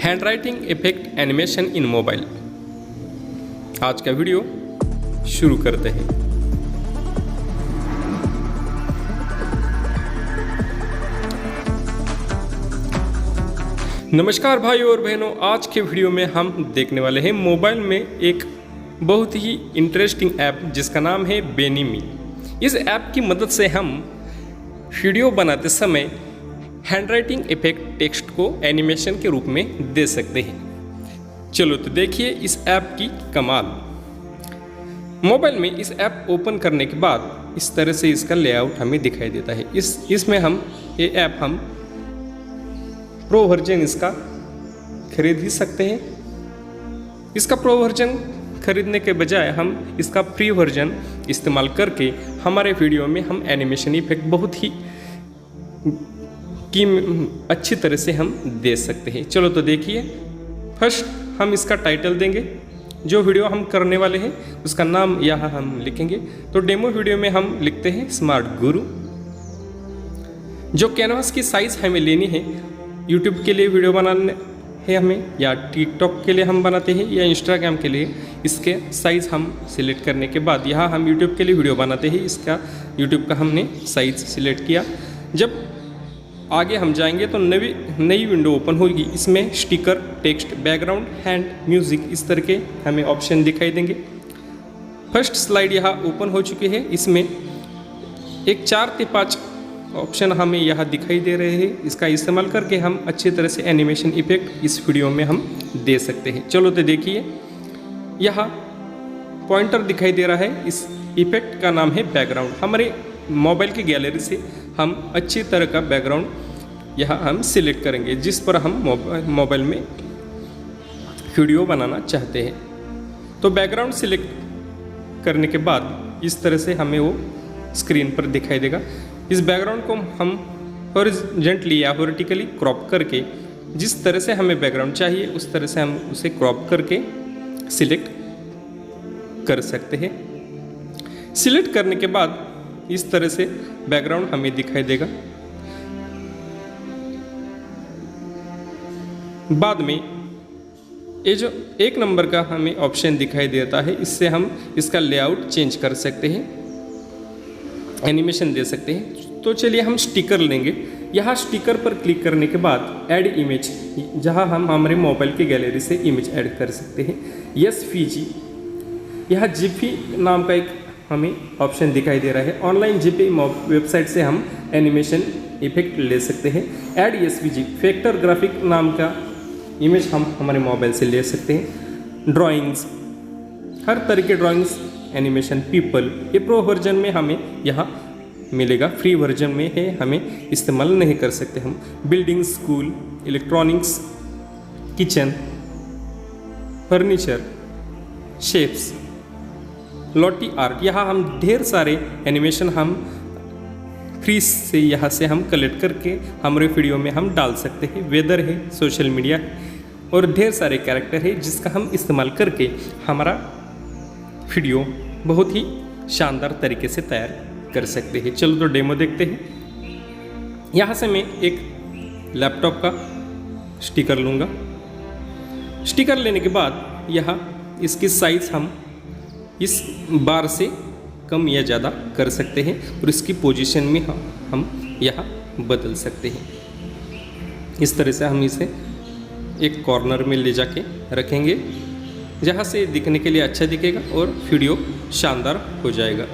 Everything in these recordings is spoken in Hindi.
हैंडराइटिंग इफेक्ट एनिमेशन इन मोबाइल। आज का वीडियो शुरू करते हैं। नमस्कार भाइयों और बहनों, आज के वीडियो में हम देखने वाले हैं मोबाइल में एक बहुत ही इंटरेस्टिंग ऐप जिसका नाम है बेनीमी। इस ऐप की मदद से हम वीडियो बनाते समय हैंडराइटिंग इफेक्ट टेक्स्ट को एनिमेशन के रूप में दे सकते हैं। चलो तो देखिए इस ऐप की कमाल। मोबाइल में इस ऐप ओपन करने के बाद इस तरह से इसका लेआउट हमें दिखाई देता है। इसमें हम ये ऐप हम प्रो वर्जन इसका खरीद ही सकते हैं। इसका प्रो वर्जन खरीदने के बजाय हम इसका फ्री वर्जन इस्तेमाल करके हमारे वीडियो में हम एनिमेशन इफेक्ट बहुत ही अच्छी तरह से हम दे सकते हैं। चलो तो देखिए, फर्स्ट हम इसका टाइटल देंगे। जो वीडियो हम करने वाले हैं उसका नाम यहाँ हम लिखेंगे। तो डेमो वीडियो में हम लिखते हैं स्मार्ट गुरु। जो कैनवास की साइज़ हमें लेनी है, यूट्यूब के लिए वीडियो बनाने है हमें, या टिकटॉक के लिए हम बनाते हैं, या इंस्टाग्राम के लिए, इसके साइज़ हम सिलेक्ट करने के बाद यहाँ हम यूट्यूब के लिए वीडियो बनाते हैं, इसका यूट्यूब का हमने साइज़ सिलेक्ट किया। जब आगे हम जाएंगे तो नई विंडो ओपन होगी। इसमें sticker, text, background, hand, music इस तरह के हमें ऑप्शन दिखाई देंगे। फर्स्ट स्लाइड यहाँ ओपन हो चुकी है। इसमें एक 4 से 5 ऑप्शन हमें यहाँ दिखाई दे रहे हैं। इसका इस्तेमाल करके हम अच्छी तरह से एनिमेशन इफेक्ट इस वीडियो में हम दे सकते हैं। चलो तो देखिए, यहाँ पॉइंटर दिखाई दे रहा है। इस इफेक्ट का नाम है बैकग्राउंड। हमारे मोबाइल की गैलरी से हम अच्छी तरह का बैकग्राउंड यहाँ हम सिलेक्ट करेंगे जिस पर हम मोबाइल में वीडियो बनाना चाहते हैं। तो बैकग्राउंड सिलेक्ट करने के बाद इस तरह से हमें वो स्क्रीन पर दिखाई देगा। इस बैकग्राउंड को हम हॉरिजॉन्टली या वर्टिकली क्रॉप करके जिस तरह से हमें बैकग्राउंड चाहिए उस तरह से हम उसे क्रॉप करके सिलेक्ट कर सकते हैं। सिलेक्ट करने के बाद इस तरह से बैकग्राउंड हमें दिखाई देगा। बाद में ये जो 1 नंबर का हमें ऑप्शन दिखाई देता है, इससे हम इसका लेआउट चेंज कर सकते हैं, एनिमेशन दे सकते हैं। तो चलिए हम स्टिकर लेंगे। यहाँ स्टिकर पर क्लिक करने के बाद ऐड इमेज, जहाँ हम हमारे मोबाइल की गैलरी से इमेज ऐड कर सकते हैं। एसवीजी, यहाँ जिफी नाम का एक हमें ऑप्शन दिखाई दे रहा है। ऑनलाइन जिपी वेबसाइट से हम एनिमेशन इफेक्ट ले सकते हैं। ऐड एसवीजी, फैक्टर ग्राफिक नाम का इमेज हम हमारे मोबाइल से ले सकते हैं। ड्राइंग्स, हर तरह के ड्राइंग्स, एनिमेशन, पीपल, ये प्रो वर्जन में हमें यहाँ मिलेगा। फ्री वर्जन में है, हमें इस्तेमाल नहीं कर सकते हम। Building, school, electronics, kitchen, furniture, shapes, लॉटी आर्ट, यहाँ हम ढेर सारे एनिमेशन हम फ्री से यहाँ से हम कलेक्ट करके हमारे वीडियो में हम डाल सकते हैं। वेदर है, सोशल मीडिया और ढेर सारे कैरेक्टर है जिसका हम इस्तेमाल करके हमारा वीडियो बहुत ही शानदार तरीके से तैयार कर सकते हैं। चलो तो डेमो देखते हैं। यहाँ से मैं एक लैपटॉप का स्टिकर लूँगा। स्टिकर लेने के बाद यहाँ इसकी साइज़ हम इस बार से कम या ज़्यादा कर सकते हैं और इसकी पोजीशन में हम यहाँ बदल सकते हैं। इस तरह से हम इसे एक कॉर्नर में ले जाके रखेंगे जहाँ से दिखने के लिए अच्छा दिखेगा और वीडियो शानदार हो जाएगा।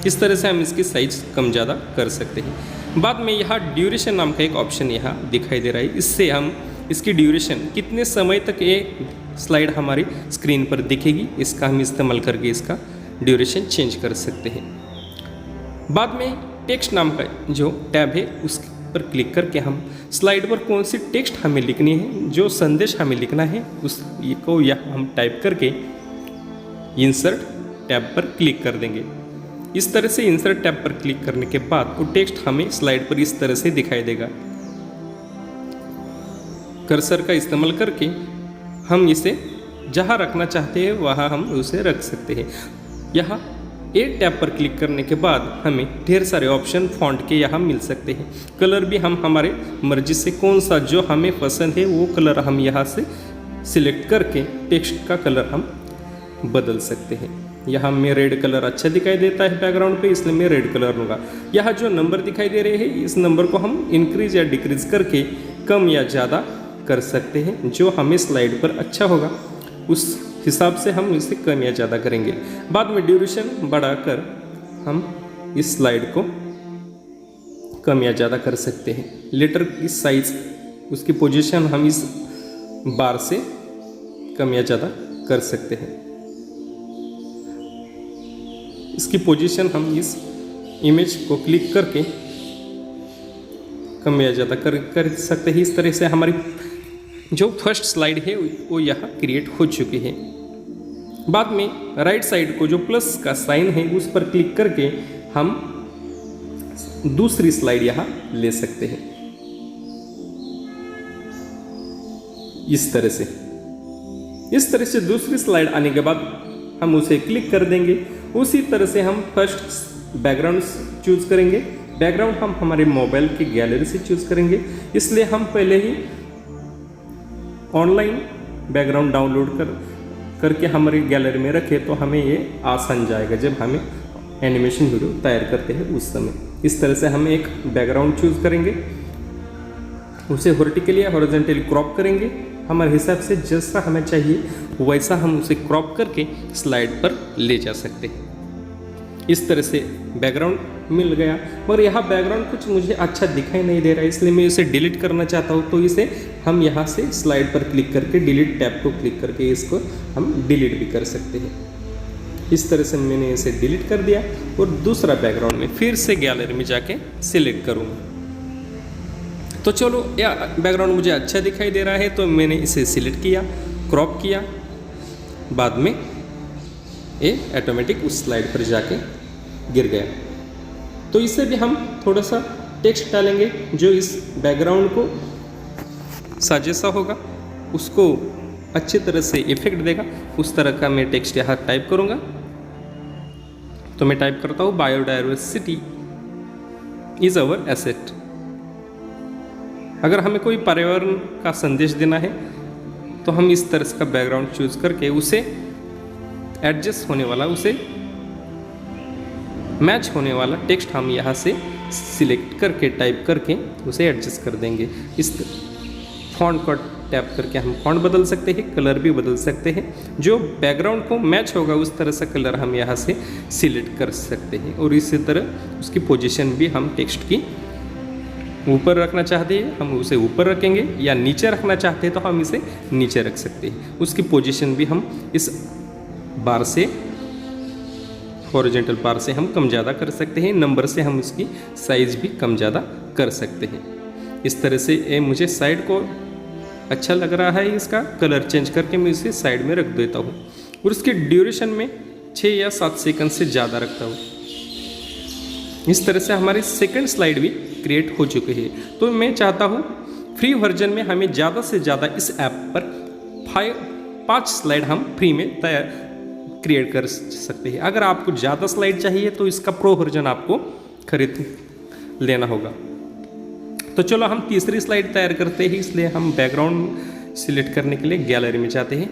इस तरह से हम इसकी साइज़ कम ज़्यादा कर सकते हैं। बाद में यहाँ ड्यूरेशन नाम का एक ऑप्शन यहाँ दिखाई दे रहा है। इससे हम इसकी ड्यूरेशन, कितने समय तक ये स्लाइड हमारी स्क्रीन पर दिखेगी, इसका हम इस्तेमाल करके इसका ड्यूरेशन चेंज कर सकते हैं। बाद में टेक्स्ट नाम का जो टैब है उस पर क्लिक करके हम स्लाइड पर कौन सी टेक्स्ट हमें लिखनी है, जो संदेश हमें लिखना है, उसको या हम टाइप करके इंसर्ट टैब पर क्लिक कर देंगे। इस तरह से इंसर्ट टैब पर क्लिक करने के बाद वो टेक्स्ट हमें स्लाइड पर इस तरह से दिखाई देगा। कर्सर का इस्तेमाल करके हम इसे जहाँ रखना चाहते हैं वहाँ हम उसे रख सकते हैं। यहाँ ए टैब पर क्लिक करने के बाद हमें ढेर सारे ऑप्शन फ़ॉन्ट के यहाँ मिल सकते हैं। कलर भी हम हमारे मर्जी से कौन सा जो हमें पसंद है वो कलर हम यहाँ से सिलेक्ट करके टेक्स्ट का कलर हम बदल सकते हैं। यहाँ में रेड कलर अच्छा दिखाई देता है बैकग्राउंड पे, इसलिए मैं रेड कलर लूँगा। यहाँ जो नंबर दिखाई दे रहे हैं इस नंबर को हम इंक्रीज या डिक्रीज करके कम या ज़्यादा कर सकते हैं। जो हमें स्लाइड पर अच्छा होगा उस हिसाब से हम इसे कम या ज़्यादा करेंगे। बाद में ड्यूरेशन बढ़ाकर हम इस स्लाइड को कम या ज़्यादा कर सकते हैं। लेटर की साइज उसकी पोजीशन हम इस बार से कम या ज़्यादा कर सकते हैं। इसकी पोजीशन हम इस इमेज को क्लिक करके कम या ज़्यादा कर सकते हैं। इस तरह से हमारी जो फर्स्ट स्लाइड है वो यहाँ क्रिएट हो चुकी है। बाद में राइट साइड को जो प्लस का साइन है उस पर क्लिक करके हम दूसरी स्लाइड यहाँ ले सकते हैं। इस तरह से दूसरी स्लाइड आने के बाद हम उसे क्लिक कर देंगे। उसी तरह से हम फर्स्ट बैकग्राउंड चूज करेंगे। बैकग्राउंड हम हमारे मोबाइल की गैलरी से चूज करेंगे, इसलिए हम पहले ही ऑनलाइन बैकग्राउंड डाउनलोड करके हमारी गैलरी में रखें तो हमें ये आसान जाएगा जब हमें एनिमेशन वीडियो तैयार करते हैं उस समय। इस तरह से हम एक बैकग्राउंड चूज करेंगे, उसे वर्टिकली या हॉरिजॉन्टली क्रॉप करेंगे। हमारे हिसाब से जैसा हमें चाहिए वैसा हम उसे क्रॉप करके स्लाइड पर ले जा सकते हैं। इस तरह से बैकग्राउंड मिल गया, मगर यहाँ बैकग्राउंड कुछ मुझे अच्छा दिखाई नहीं दे रहा है, इसलिए मैं इसे डिलीट करना चाहता हूँ। तो इसे हम यहाँ से स्लाइड पर क्लिक करके डिलीट टैब को क्लिक करके इसको हम डिलीट भी कर सकते हैं। इस तरह से मैंने इसे डिलीट कर दिया और दूसरा बैकग्राउंड में फिर से गैलरी में जाके सिलेक्ट करूँगा। तो चलो यह बैकग्राउंड मुझे अच्छा दिखाई दे रहा है तो मैंने इसे सिलेक्ट किया, क्रॉप किया, बाद में ये ऑटोमेटिक उस स्लाइड पर जाके गिर गया। तो इसे भी हम थोड़ा सा टेक्स्ट डालेंगे जो इस बैकग्राउंड को साजेसा होगा, उसको अच्छी तरह से इफेक्ट देगा। उस तरह का मैं टेक्स्ट यहाँ टाइप करूँगा। तो मैं टाइप करता हूँ बायोडाइवर्सिटी इज अवर एसेट। अगर हमें कोई पर्यावरण का संदेश देना है तो हम इस तरह का बैकग्राउंड चूज करके उसे एडजस्ट होने वाला, उसे मैच होने वाला टेक्स्ट हम यहाँ से सिलेक्ट करके टाइप करके उसे एडजस्ट कर देंगे। इस फॉन्ट को टैप करके हम फॉन्ट बदल सकते हैं, कलर भी बदल सकते हैं। जो बैकग्राउंड को मैच होगा उस तरह से कलर हम यहाँ से सिलेक्ट कर सकते हैं। और इसी तरह उसकी पोजीशन भी हम टेक्स्ट की ऊपर रखना चाहते हैं हम उसे ऊपर रखेंगे, या नीचे रखना चाहते हैं तो हम इसे नीचे रख सकते हैं। उसकी पोजीशन भी हम इस बार से हॉरिजॉन्टल बार से हम कम ज़्यादा कर सकते हैं। नंबर से हम उसकी साइज भी कम ज़्यादा कर सकते हैं। इस तरह से ये मुझे साइड को अच्छा लग रहा है, इसका कलर चेंज करके मैं इसे साइड में रख देता हूँ और उसकी ड्यूरेशन में 6 या 7 सेकंड से ज़्यादा रखता हूँ। इस तरह से हमारी सेकंड स्लाइड भी क्रिएट हो चुकी है। तो मैं चाहता हूँ फ्री वर्जन में हमें ज़्यादा से ज़्यादा इस ऐप पर 5 स्लाइड हम फ्री में क्रिएट कर सकते हैं। अगर आपको ज़्यादा स्लाइड चाहिए तो इसका प्रो वर्जन आपको खरीद लेना होगा। तो चलो हम तीसरी स्लाइड तैयार करते हैं, इसलिए हम बैकग्राउंड सिलेक्ट करने के लिए गैलरी में जाते हैं।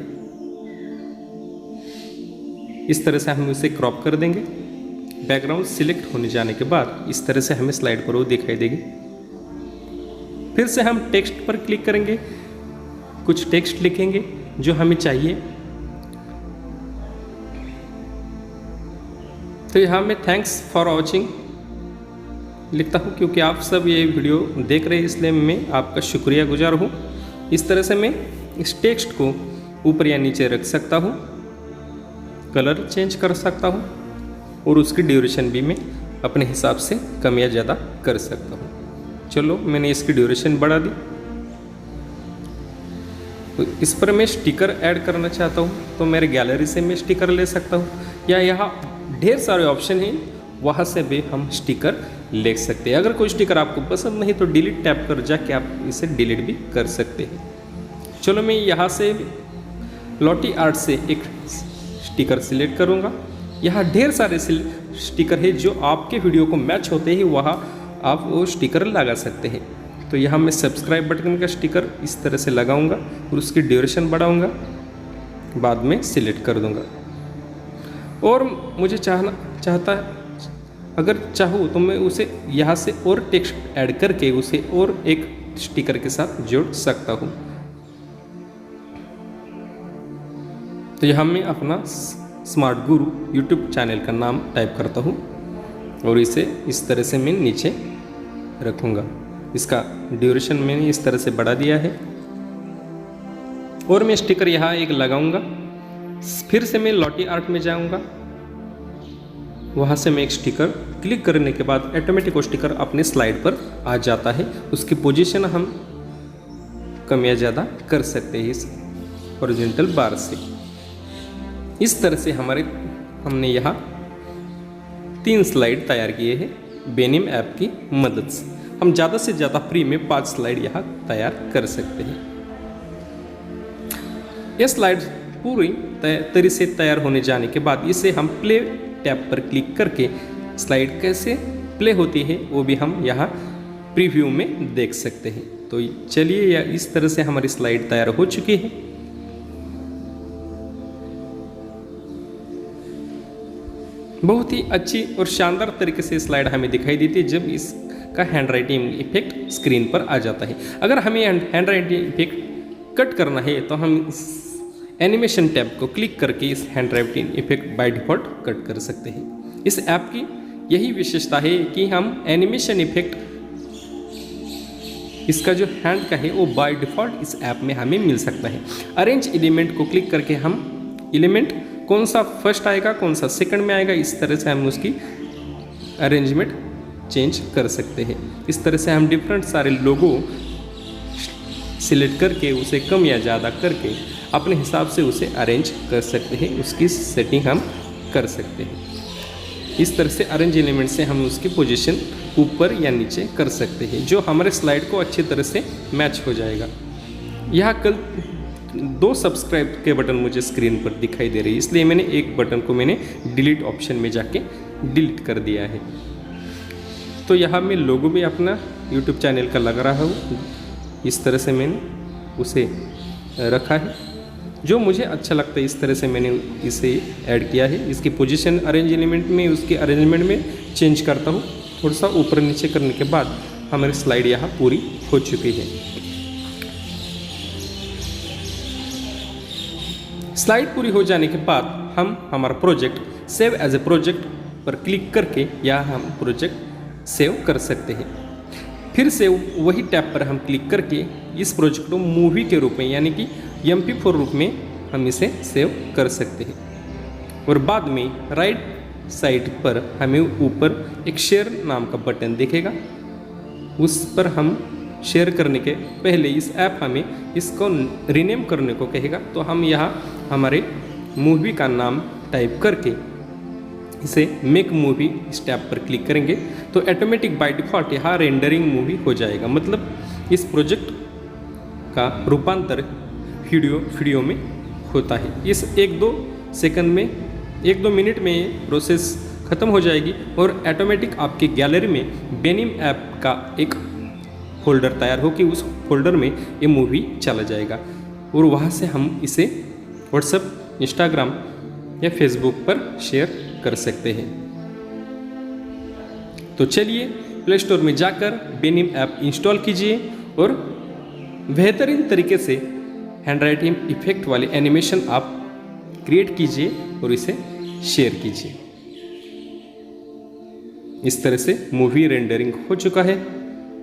इस तरह से हम इसे क्रॉप कर देंगे। बैकग्राउंड सिलेक्ट होने जाने के बाद इस तरह से हमें स्लाइड पर वो दिखाई देगी। फिर से हम टेक्स्ट पर क्लिक करेंगे, कुछ टेक्स्ट लिखेंगे जो हमें चाहिए। तो यहाँ मैं थैंक्स फॉर वॉचिंग लिखता हूँ, क्योंकि आप सब ये वीडियो देख रहे हैं इसलिए मैं आपका शुक्रिया गुजार हूँ। इस तरह से मैं इस टेक्स्ट को ऊपर या नीचे रख सकता हूँ, कलर चेंज कर सकता हूँ और उसकी ड्यूरेशन भी मैं अपने हिसाब से कम या ज़्यादा कर सकता हूँ। चलो मैंने इसकी ड्यूरेशन बढ़ा दी। तो इस पर मैं स्टिकर ऐड करना चाहता हूँ तो मेरे गैलरी से मैं स्टिकर ले सकता हूँ, या यहाँ ढेर सारे ऑप्शन हैं वहाँ से भी हम स्टिकर ले सकते हैं। अगर कोई स्टिकर आपको पसंद नहीं तो डिलीट टैब कर जाके आप इसे डिलीट भी कर सकते हैं। चलो मैं यहाँ से लॉटी आर्ट से एक स्टिकर सिलेक्ट करूँगा। यहाँ ढेर सारे स्टिकर है जो आपके वीडियो को मैच होते ही वहाँ आप वो स्टिकर लगा सकते हैं। तो यहाँ मैं सब्सक्राइब बटन का स्टिकर इस तरह से लगाऊंगा और उसकी ड्यूरेशन बढ़ाऊंगा, बाद में सिलेक्ट कर दूंगा। और मुझे चाहता अगर चाहूँ तो मैं उसे यहाँ से और टेक्स्ट ऐड करके उसे और एक स्टिकर के साथ जोड़ सकता हूँ। तो यहाँ मैं अपना स्मार्ट गुरु यूट्यूब चैनल का नाम टाइप करता हूँ और इसे इस तरह से मैं नीचे रखूँगा। इसका ड्यूरेशन मैंने इस तरह से बढ़ा दिया है और मैं स्टिकर यहाँ एक लगाऊंगा। फिर से मैं लॉटी आर्ट में जाऊंगा, वहाँ से मैं एक स्टिकर क्लिक करने के बाद ऑटोमेटिक वो स्टिकर अपने स्लाइड पर आ जाता है। उसकी पोजीशन हम कम या ज़्यादा कर सकते हैं इस हॉरिजॉन्टल बार से। इस तरह से हमने यहाँ 3 स्लाइड तैयार किए हैं बेनिम ऐप की मदद से। हम ज़्यादा से ज़्यादा फ्री में 5 स्लाइड यहाँ तैयार कर सकते हैं। ये स्लाइड पूरी तरह से तैयार होने जाने के बाद इसे हम प्ले टैब पर क्लिक करके स्लाइड कैसे प्ले होती है वो भी हम यहाँ प्रीव्यू में देख सकते हैं। तो चलिए या इस तरह से हमारी स्लाइड तैयार हो चुकी है। बहुत ही अच्छी और शानदार तरीके से स्लाइड हमें दिखाई देती है जब इसका हैंड राइटिंग इफेक्ट स्क्रीन पर आ जाता है। अगर हमें हैंड राइटिंग इफेक्ट कट करना है तो हम इस एनिमेशन टैब को क्लिक करके इस hand writing effect by default cut कर सकते हैं। इस ऐप की यही विशेषता है कि हम एनिमेशन इफेक्ट इसका जो हैंड का है वो बाय डिफ़ॉल्ट इस ऐप में हमें मिल सकता है। अरेंज एलिमेंट को क्लिक करके हम एलिमेंट कौन सा फर्स्ट आएगा कौन सा सेकंड में आएगा इस तरह से हम उसकी अरेंजमेंट चेंज कर सकते हैं। इस तरह से हम डिफरेंट सारे लोगो सिलेक्ट करके उसे कम या ज़्यादा करके अपने हिसाब से उसे अरेंज कर सकते हैं, उसकी सेटिंग हम कर सकते हैं। इस तरह से अरेंज एलिमेंट से हम उसकी पोजीशन ऊपर या नीचे कर सकते हैं जो हमारे स्लाइड को अच्छी तरह से मैच हो जाएगा। यहाँ कल 2 सब्सक्राइब के बटन मुझे स्क्रीन पर दिखाई दे रही है, इसलिए मैंने एक बटन को मैंने डिलीट ऑप्शन में जाके डिलीट कर दिया है। तो यहाँ मैं लोगो भी अपना यूट्यूब चैनल का लगा रहा हूँ। इस तरह से मैंने उसे रखा है जो मुझे अच्छा लगता है। इस तरह से मैंने इसे ऐड किया है। इसकी पोजीशन अरेंज एलिमेंट में उसके अरेंजमेंट में चेंज करता हूँ। थोड़ा सा ऊपर नीचे करने के बाद हमारी स्लाइड यहाँ पूरी हो चुकी है। स्लाइड पूरी हो जाने के बाद हम हमारा project save as a project पर क्लिक करके यहाँ हम प्रोजेक्ट सेव कर सकते हैं। फिर से वही टैब पर हम क्लिक करके इस प्रोजेक्ट को मूवी के रूप में यानी कि MP4 रूप में हम इसे सेव कर सकते हैं। और बाद में राइट साइड पर हमें ऊपर एक शेयर नाम का बटन दिखेगा, उस पर हम शेयर करने के पहले इस ऐप हमें इसको रीनेम करने को कहेगा। तो हम यहाँ हमारे मूवी का नाम टाइप करके इसे मेक मूवी इस टैब पर क्लिक करेंगे तो ऑटोमेटिक बाय डिफ़ॉल्ट यहाँ रेंडरिंग मूवी हो जाएगा। मतलब इस प्रोजेक्ट का रूपांतर वीडियो में होता है। इस 1-2 सेकंड में 1-2 मिनट में ये प्रोसेस ख़त्म हो जाएगी और ऑटोमेटिक आपके गैलरी में बेनिम ऐप का एक फोल्डर तैयार हो कि उस फोल्डर में ये मूवी चला जाएगा और वहाँ से हम इसे व्हाट्सएप, इंस्टाग्राम या फेसबुक पर शेयर कर सकते हैं। तो चलिए प्ले स्टोर में जाकर बेनिम ऐप इंस्टॉल कीजिए और बेहतरीन तरीके से हैंडराइटिंग इफेक्ट वाले एनिमेशन आप क्रिएट कीजिए और इसे शेयर कीजिए। इस तरह से मूवी रेंडरिंग हो चुका है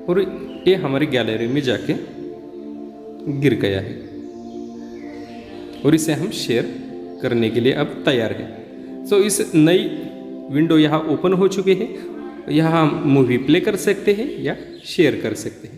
और ये हमारी गैलरी में जाके गिर गया है और इसे हम शेयर करने के लिए अब तैयार है। तो इस नई विंडो यहाँ ओपन हो चुकी है। यहाँ हम मूवी प्ले कर सकते हैं या शेयर कर सकते हैं।